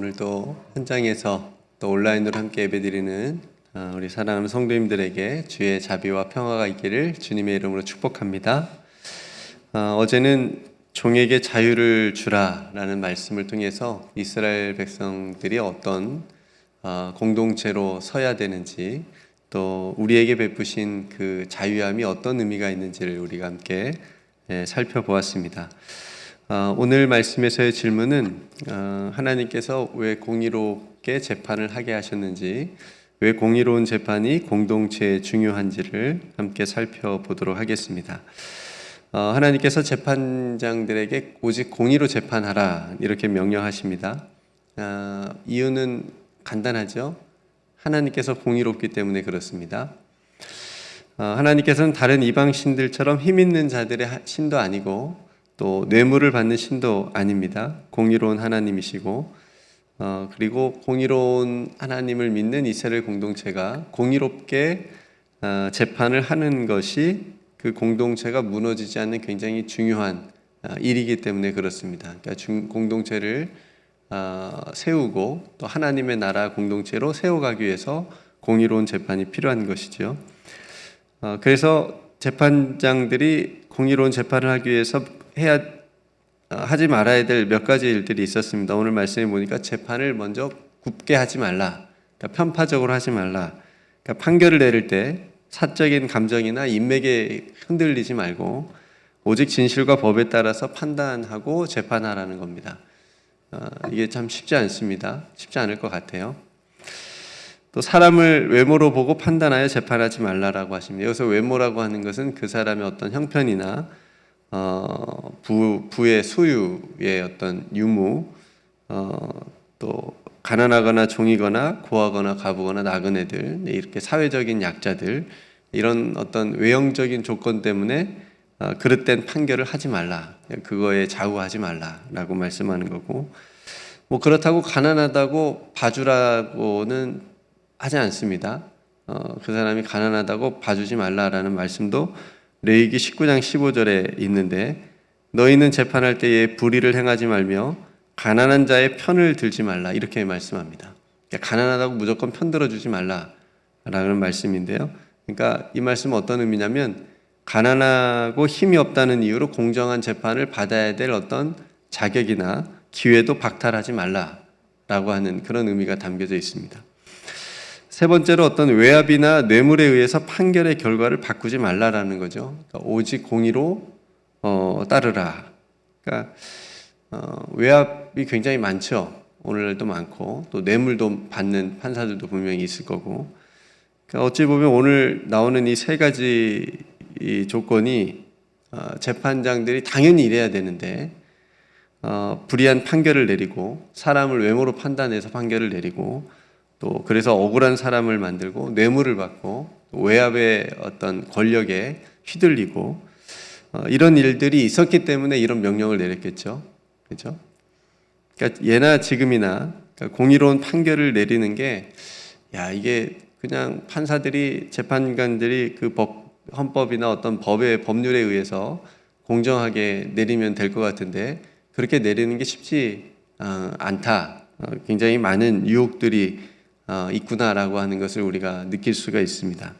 오늘도 현장에서 또 온라인으로 함께 예배드리는 우리 사랑하는 성도님들에게 주의 자비와 평화가 있기를 주님의 이름으로 축복합니다. 어제는 종에게 자유를 주라라는 말씀을 통해서 이스라엘 백성들이 어떤 공동체로 서야 되는지, 또 우리에게 베푸신 그 자유함이 어떤 의미가 있는지를 우리가 함께 살펴보았습니다. 오늘 말씀에서의 질문은 하나님께서 왜 공의롭게 재판을 하게 하셨는지, 왜 공의로운 재판이 공동체에 중요한지를 함께 살펴보도록 하겠습니다. 하나님께서 재판장들에게 오직 공의로 재판하라 이렇게 명령하십니다. 이유는 간단하죠. 하나님께서 공의롭기 때문에 그렇습니다. 하나님께서는 다른 이방 신들처럼 힘 있는 자들의 신도 아니고 또 뇌물을 받는 신도 아닙니다. 공의로운 하나님이시고 그리고 공의로운 하나님을 믿는 이스라엘 공동체가 공의롭게 재판을 하는 것이 그 공동체가 무너지지 않는 굉장히 중요한 일이기 때문에 그렇습니다. 그러니까 공동체를 세우고 또 하나님의 나라 공동체로 세워가기 위해서 공의로운 재판이 필요한 것이죠. 그래서 재판장들이 공의로운 재판을 하기 위해서 하지 말아야 될 몇 가지 일들이 있었습니다. 오늘 말씀해 보니까 재판을 먼저 굽게 하지 말라, 그러니까 편파적으로 하지 말라. 그러니까 판결을 내릴 때 사적인 감정이나 인맥에 흔들리지 말고 오직 진실과 법에 따라서 판단하고 재판하라는 겁니다. 이게 참 쉽지 않습니다. 쉽지 않을 것 같아요. 또 사람을 외모로 보고 판단하여 재판하지 말라라고 하십니다. 여기서 외모라고 하는 것은 그 사람의 어떤 형편이나 부의 소유의 어떤 유무, 또 가난하거나 종이거나 고하거나 가부거나 나그네들, 이렇게 사회적인 약자들, 이런 어떤 외형적인 조건 때문에 그릇된 판결을 하지 말라, 그거에 좌우하지 말라라고 말씀하는 거고, 뭐 그렇다고 가난하다고 봐주라고는 하지 않습니다. 그 사람이 가난하다고 봐주지 말라라는 말씀도 레위기 19장 15절에 있는데, 너희는 재판할 때에 불의를 행하지 말며 가난한 자의 편을 들지 말라 이렇게 말씀합니다. 그러니까 가난하다고 무조건 편들어 주지 말라라는 말씀인데요. 그러니까 이 말씀은 어떤 의미냐면 가난하고 힘이 없다는 이유로 공정한 재판을 받아야 될 어떤 자격이나 기회도 박탈하지 말라라고 하는 그런 의미가 담겨져 있습니다. 세 번째로 어떤 외압이나 뇌물에 의해서 판결의 결과를 바꾸지 말라라는 거죠. 그러니까 오직 공의로 따르라. 그러니까 외압이 굉장히 많죠. 오늘날도 많고 또 뇌물도 받는 판사들도 분명히 있을 거고. 그러니까 어찌 보면 오늘 나오는 이 세 가지 이 조건이 재판장들이 당연히 이래야 되는데 불의한 판결을 내리고 사람을 외모로 판단해서 판결을 내리고 또 그래서 억울한 사람을 만들고 뇌물을 받고 외압의 어떤 권력에 휘둘리고 이런 일들이 있었기 때문에 이런 명령을 내렸겠죠. 그렇죠? 그러니까 예나 지금이나 그러니까 공의로운 판결을 내리는 게 이게 그냥 판사들이 재판관들이 그 헌법이나 어떤 법률에 의해서 공정하게 내리면 될 것 같은데 그렇게 내리는 게 쉽지 않다. 굉장히 많은 유혹들이 있구나라고 하는 것을 우리가 느낄 수가 있습니다.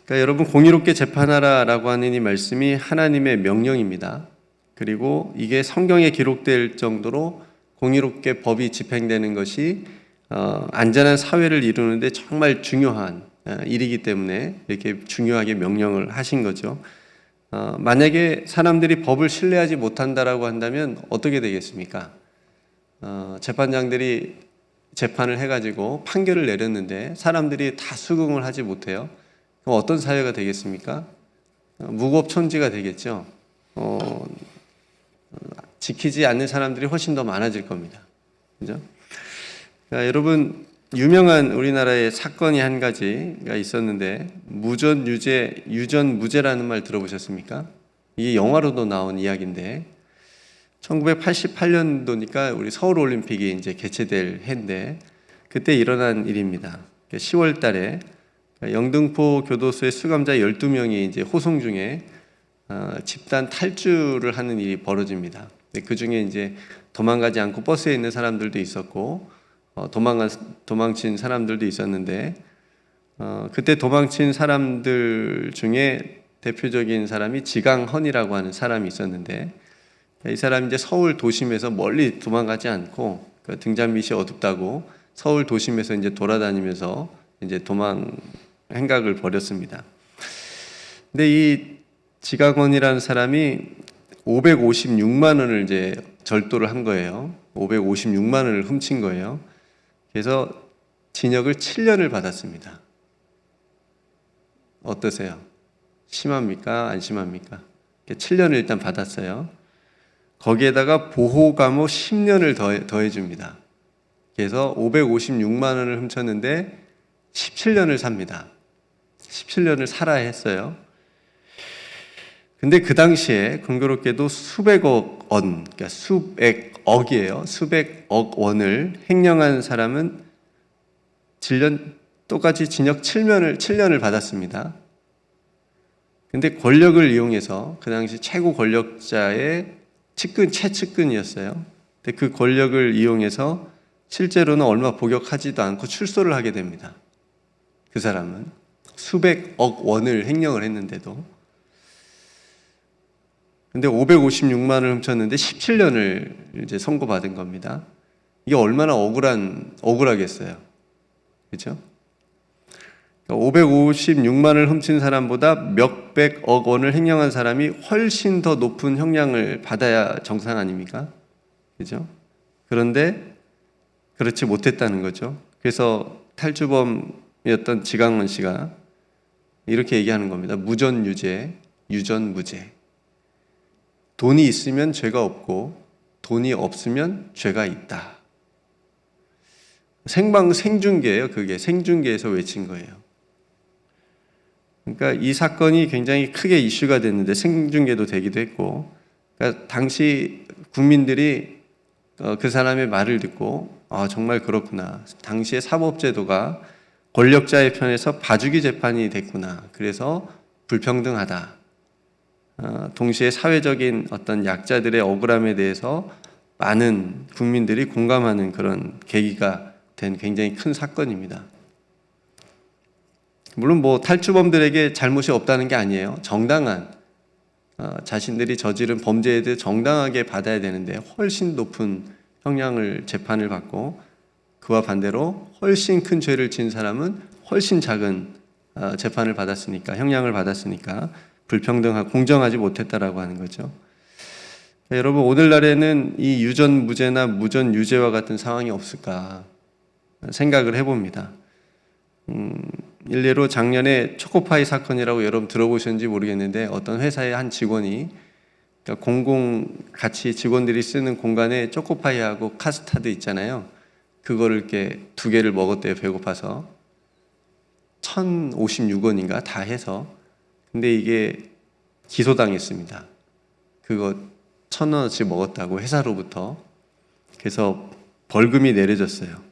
그러니까 여러분, 공의롭게 재판하라라고 하는 이 말씀이 하나님의 명령입니다. 그리고 이게 성경에 기록될 정도로 공의롭게 법이 집행되는 것이 안전한 사회를 이루는데 정말 중요한 일이기 때문에 이렇게 중요하게 명령을 하신 거죠. 만약에 사람들이 법을 신뢰하지 못한다라고 한다면 어떻게 되겠습니까? 재판장들이 재판을 해가지고 판결을 내렸는데 사람들이 다 수긍을 하지 못해요. 그럼 어떤 사회가 되겠습니까? 무법천지가 되겠죠. 지키지 않는 사람들이 훨씬 더 많아질 겁니다. 그죠? 그러니까 여러분, 유명한 우리나라의 사건이 한 가지가 있었는데 유전무죄라는 말 들어보셨습니까? 이게 영화로도 나온 이야기인데 1988년도니까 우리 서울올림픽이 이제 개최될 해인데 그때 일어난 일입니다. 10월 달에 영등포 교도소의 수감자 12명이 이제 호송 중에 집단 탈주를 하는 일이 벌어집니다. 그 중에 이제 도망가지 않고 버스에 있는 사람들도 있었고 도망친 사람들도 있었는데 그때 도망친 사람들 중에 대표적인 사람이 지강헌이라고 하는 사람이 있었는데 이 사람이 이제 서울 도심에서 멀리 도망가지 않고 등잔빛이 어둡다고 서울 도심에서 이제 돌아다니면서 이제 도망 행각을 벌였습니다. 근데 이 지강헌이라는 사람이 556만 원을 이제 절도를 한 거예요. 556만 원을 훔친 거예요. 그래서 징역을 7년을 받았습니다. 어떠세요? 심합니까? 안 심합니까? 7년을 일단 받았어요. 거기에다가 보호감호 10년을 더해줍니다. 그래서 556만 원을 훔쳤는데 17년을 삽니다. 17년을 살아야 했어요. 근데 그 당시에 공교롭게도 수백억 원, 그러니까 수백억이에요. 수백억 원을 횡령한 사람은 똑같이 징역 7년을 받았습니다. 근데 권력을 이용해서 그 당시 최고 권력자의 최측근이었어요. 근데 그 권력을 이용해서 실제로는 얼마 복역하지도 않고 출소를 하게 됩니다. 그 사람은 수백억 원을 횡령을 했는데도. 근데 556만 원을 훔쳤는데 17년을 이제 선고받은 겁니다. 이게 얼마나 억울하겠어요. 그렇죠? 556만 원을 훔친 사람보다 몇백억 원을 횡령한 사람이 훨씬 더 높은 형량을 받아야 정상 아닙니까? 그렇죠? 그런데 그렇지 못했다는 거죠. 그래서 탈주범이었던 지강헌 씨가 이렇게 얘기하는 겁니다. 무전유죄, 유전무죄. 돈이 있으면 죄가 없고 돈이 없으면 죄가 있다. 생중계예요. 그게 생중계에서 외친 거예요. 그러니까 이 사건이 굉장히 크게 이슈가 됐는데 생중계도 되기도 했고, 그러니까 당시 국민들이 그 사람의 말을 듣고 정말 그렇구나. 당시의 사법제도가 권력자의 편에서 봐주기 재판이 됐구나. 그래서 불평등하다. 동시에 사회적인 어떤 약자들의 억울함에 대해서 많은 국민들이 공감하는 그런 계기가 된 굉장히 큰 사건입니다. 물론 탈주범들에게 잘못이 없다는 게 아니에요. 정당한 자신들이 저지른 범죄에 대해 정당하게 받아야 되는데 훨씬 높은 형량을 재판을 받고 그와 반대로 훨씬 큰 죄를 지은 사람은 훨씬 작은 재판을 받았으니까 형량을 받았으니까 불평등하고 공정하지 못했다라고 하는 거죠. 여러분 오늘날에는 이 유전무죄나 무전유죄와 같은 상황이 없을까 생각을 해봅니다. 일례로 작년에 초코파이 사건이라고 여러분 들어보셨는지 모르겠는데 어떤 회사의 한 직원이 같이 직원들이 쓰는 공간에 초코파이하고 카스타드 있잖아요. 그거를 이렇게 2개를 먹었대요. 배고파서 1,056원인가 다 해서. 근데 이게 기소당했습니다. 그거 1,000원어치 먹었다고 회사로부터. 그래서 벌금이 내려졌어요.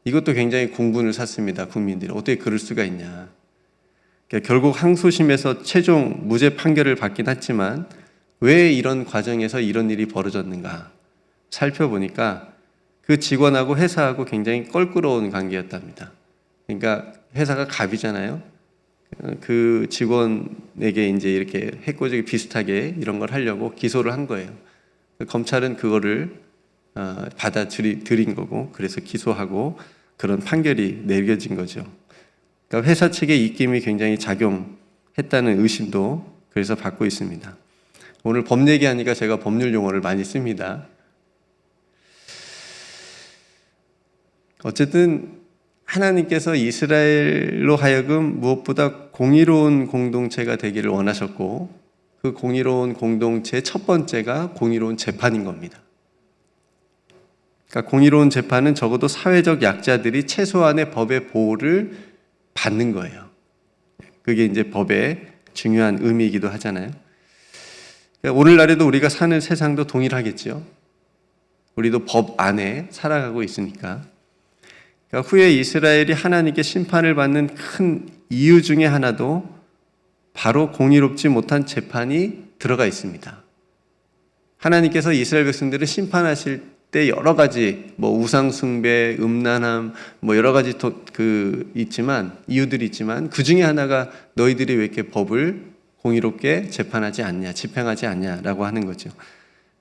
이것도 굉장히 공분을 샀습니다. 국민들이 어떻게 그럴 수가 있냐. 그러니까 결국 항소심에서 최종 무죄 판결을 받긴 했지만 왜 이런 과정에서 이런 일이 벌어졌는가 살펴보니까 그 직원하고 회사하고 굉장히 껄끄러운 관계였답니다. 그러니까 회사가 갑이잖아요. 그 직원에게 이제 이렇게 해코지 비슷하게 이런 걸 하려고 기소를 한 거예요. 검찰은 그거를 받아들인 거고, 그래서 기소하고 그런 판결이 내려진 거죠. 그러니까 회사 측의 입김이 굉장히 작용했다는 의심도 그래서 받고 있습니다. 오늘 법 얘기하니까 제가 법률 용어를 많이 씁니다. 어쨌든 하나님께서 이스라엘로 하여금 무엇보다 공의로운 공동체가 되기를 원하셨고 그 공의로운 공동체의 첫 번째가 공의로운 재판인 겁니다. 그러니까 공의로운 재판은 적어도 사회적 약자들이 최소한의 법의 보호를 받는 거예요. 그게 이제 법의 중요한 의미이기도 하잖아요. 그러니까 오늘날에도 우리가 사는 세상도 동일하겠죠. 우리도 법 안에 살아가고 있으니까. 그러니까 후에 이스라엘이 하나님께 심판을 받는 큰 이유 중에 하나도 바로 공의롭지 못한 재판이 들어가 있습니다. 하나님께서 이스라엘 백성들을 심판하실 때 여러 가지 우상 숭배, 음란함 여러 가지 있지만 이유들이 있지만 그 중에 하나가 너희들이 왜 이렇게 법을 공의롭게 재판하지 않냐, 집행하지 않냐라고 하는 거죠.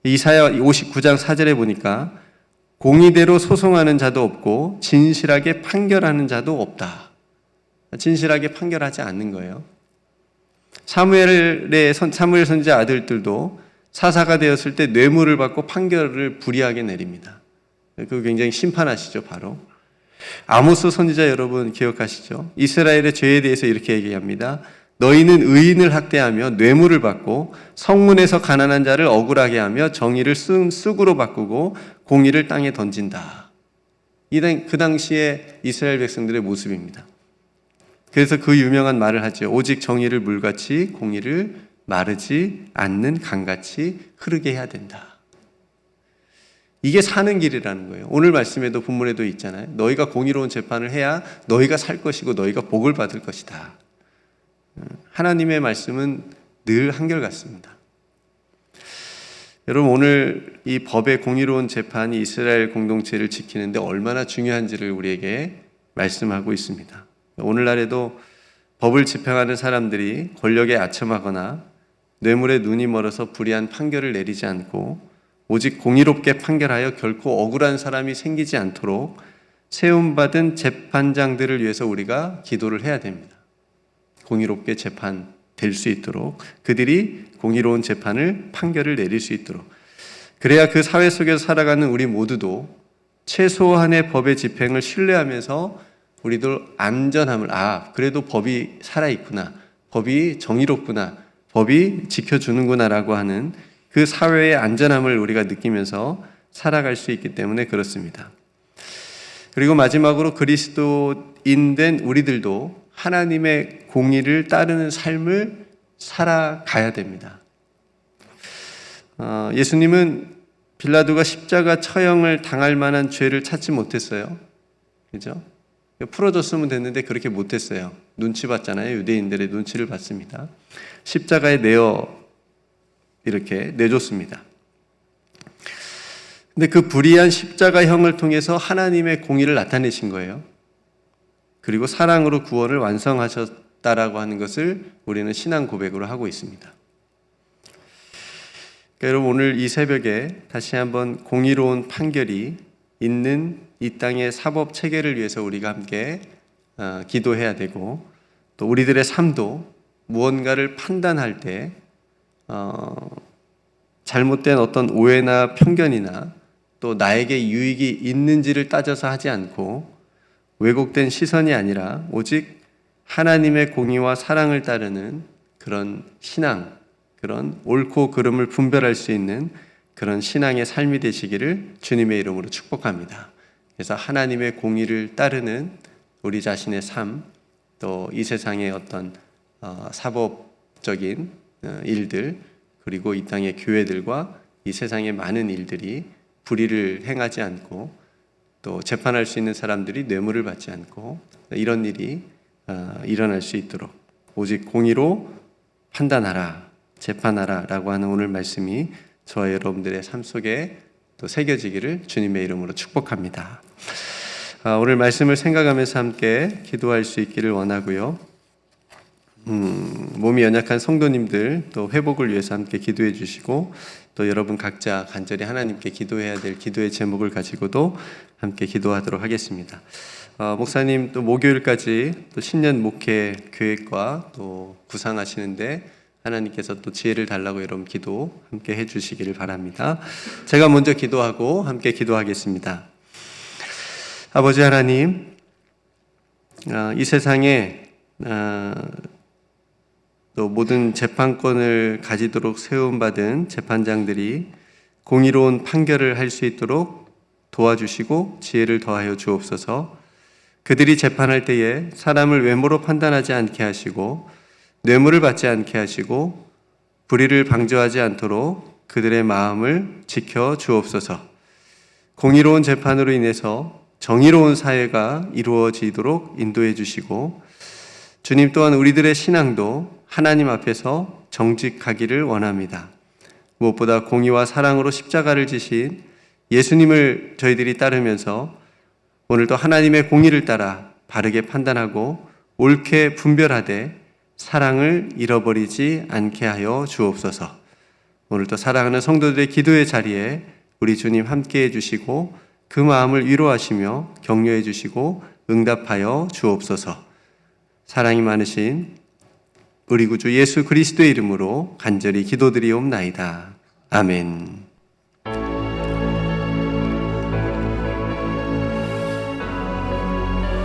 이사야 59장 4절에 보니까 공의대로 소송하는 자도 없고 진실하게 판결하는 자도 없다. 진실하게 판결하지 않는 거예요. 사무엘 선지자 아들들도 사사가 되었을 때 뇌물을 받고 판결을 불이하게 내립니다. 그거 굉장히 심판하시죠, 바로. 아모스 선지자 여러분 기억하시죠? 이스라엘의 죄에 대해서 이렇게 얘기합니다. 너희는 의인을 학대하며 뇌물을 받고 성문에서 가난한 자를 억울하게 하며 정의를 쑥으로 바꾸고 공의를 땅에 던진다. 그 당시에 이스라엘 백성들의 모습입니다. 그래서 그 유명한 말을 하죠. 오직 정의를 물같이 공의를 마르지 않는 강같이 흐르게 해야 된다. 이게 사는 길이라는 거예요. 오늘 말씀에도 본문에도 있잖아요. 너희가 공의로운 재판을 해야 너희가 살 것이고 너희가 복을 받을 것이다. 하나님의 말씀은 늘 한결같습니다. 여러분, 오늘 이 법의 공의로운 재판이 이스라엘 공동체를 지키는데 얼마나 중요한지를 우리에게 말씀하고 있습니다. 오늘날에도 법을 집행하는 사람들이 권력에 아첨하거나 뇌물에 눈이 멀어서 불의한 판결을 내리지 않고 오직 공의롭게 판결하여 결코 억울한 사람이 생기지 않도록 세움받은 재판장들을 위해서 우리가 기도를 해야 됩니다. 공의롭게 재판될 수 있도록, 그들이 공의로운 재판을 판결을 내릴 수 있도록, 그래야 그 사회 속에서 살아가는 우리 모두도 최소한의 법의 집행을 신뢰하면서 우리들 안전함을, 그래도 법이 살아있구나, 법이 정의롭구나, 법이 지켜주는구나라고 하는 그 사회의 안전함을 우리가 느끼면서 살아갈 수 있기 때문에 그렇습니다. 그리고 마지막으로 그리스도인 된 우리들도 하나님의 공의를 따르는 삶을 살아가야 됩니다. 예수님은 빌라도가 십자가 처형을 당할 만한 죄를 찾지 못했어요. 그죠? 풀어줬으면 됐는데 그렇게 못했어요. 눈치 봤잖아요. 유대인들의 눈치를 봤습니다. 십자가에 이렇게 내줬습니다. 근데 그 불의한 십자가형을 통해서 하나님의 공의를 나타내신 거예요. 그리고 사랑으로 구원을 완성하셨다라고 하는 것을 우리는 신앙 고백으로 하고 있습니다. 그러니까 여러분, 오늘 이 새벽에 다시 한번 공의로운 판결이 있는 이 땅의 사법 체계를 위해서 우리가 함께 기도해야 되고, 또 우리들의 삶도 무언가를 판단할 때 잘못된 어떤 오해나 편견이나 또 나에게 유익이 있는지를 따져서 하지 않고 왜곡된 시선이 아니라 오직 하나님의 공의와 사랑을 따르는 그런 신앙, 그런 옳고 그름을 분별할 수 있는 그런 신앙의 삶이 되시기를 주님의 이름으로 축복합니다. 그래서 하나님의 공의를 따르는 우리 자신의 삶, 또 이 세상의 어떤 사법적인 일들, 그리고 이 땅의 교회들과 이 세상의 많은 일들이 불의를 행하지 않고 또 재판할 수 있는 사람들이 뇌물을 받지 않고 이런 일이 일어날 수 있도록 오직 공의로 판단하라, 재판하라 라고 하는 오늘 말씀이 저와 여러분들의 삶 속에 또 새겨지기를 주님의 이름으로 축복합니다. 오늘 말씀을 생각하면서 함께 기도할 수 있기를 원하고요. 몸이 연약한 성도님들 또 회복을 위해서 함께 기도해 주시고, 또 여러분 각자 간절히 하나님께 기도해야 될 기도의 제목을 가지고도 함께 기도하도록 하겠습니다. 목사님 또 목요일까지 또 신년 목회 계획과 또 구상하시는데 하나님께서 또 지혜를 달라고 여러분 기도 함께 해주시기를 바랍니다. 제가 먼저 기도하고 함께 기도하겠습니다. 아버지 하나님, 이 세상에 또 모든 재판권을 가지도록 세움받은 재판장들이 공의로운 판결을 할 수 있도록 도와주시고 지혜를 더하여 주옵소서. 그들이 재판할 때에 사람을 외모로 판단하지 않게 하시고 뇌물을 받지 않게 하시고 불의를 방조하지 않도록 그들의 마음을 지켜 주옵소서. 공의로운 재판으로 인해서 정의로운 사회가 이루어지도록 인도해 주시고, 주님 또한 우리들의 신앙도 하나님 앞에서 정직하기를 원합니다. 무엇보다 공의와 사랑으로 십자가를 지신 예수님을 저희들이 따르면서 오늘도 하나님의 공의를 따라 바르게 판단하고 옳게 분별하되 사랑을 잃어버리지 않게 하여 주옵소서. 오늘도 사랑하는 성도들의 기도의 자리에 우리 주님 함께해 주시고 그 마음을 위로하시며 격려해 주시고 응답하여 주옵소서. 사랑이 많으신 우리 구주 예수 그리스도의 이름으로 간절히 기도드리옵나이다. 아멘.